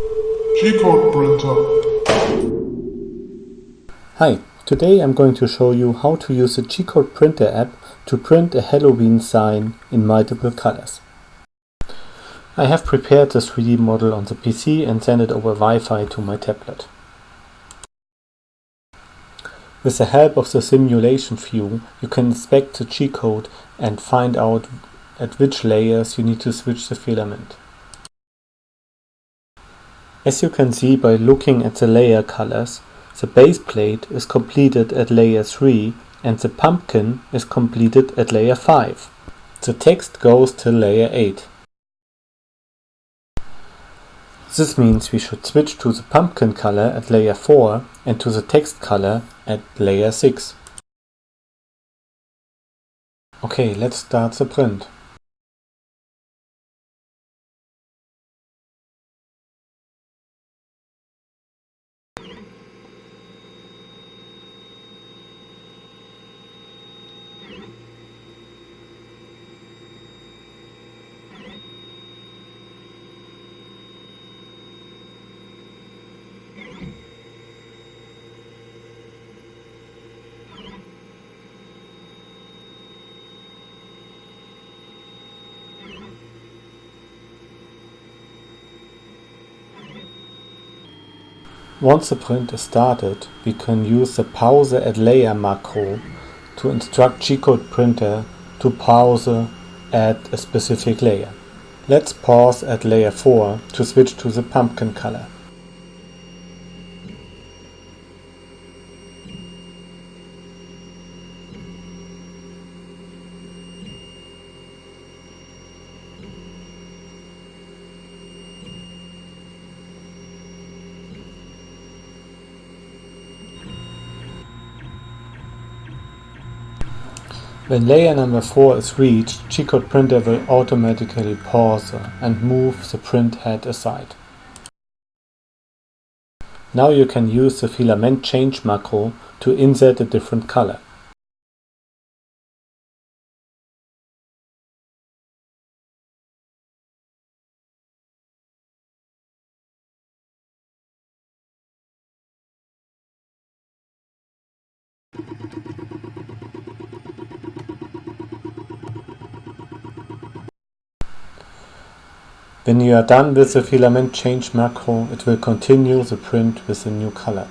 GCodePrintr. Hi, today I'm going to show you how to use the GCodePrintr app to print a Halloween sign in multiple colors. I have prepared the 3D model on the PC and sent it over Wi-Fi to my tablet. With the help of the simulation view, you can inspect the G-code and find out at which layers you need to switch the filament. As you can see by looking at the layer colors, the base plate is completed at layer 3 and the pumpkin is completed at layer 5. The text goes till layer 8. This means we should switch to the pumpkin color at layer 4 and to the text color at layer 6. Okay, let's start the print. Once the print is started, we can use the Pause at Layer macro to instruct GCodePrintr to pause at a specific layer. Let's pause at layer 4 to switch to the pumpkin color. When layer number 4 is reached, GCodePrintr will automatically pause and move the print head aside. Now you can use the Filament Change macro to insert a different color. When you are done with the Filament Change macro, it will continue the print with a new color.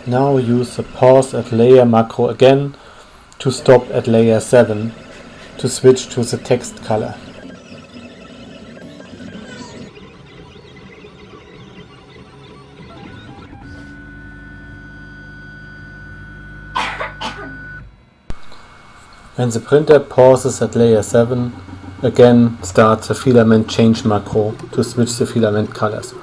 Now use the Pause at Layer macro again to stop at layer 7 to switch to the text color. When the printer pauses at layer 7, again start the Filament Change macro to switch the filament colors.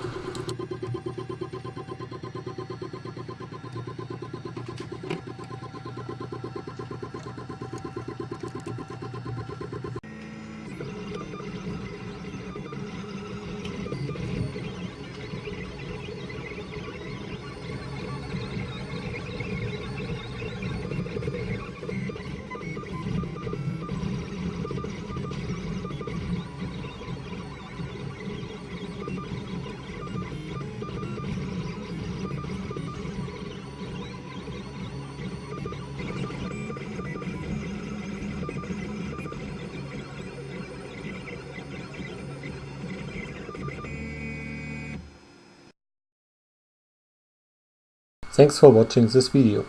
Thanks for watching this video.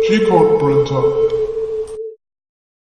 GCodePrintr.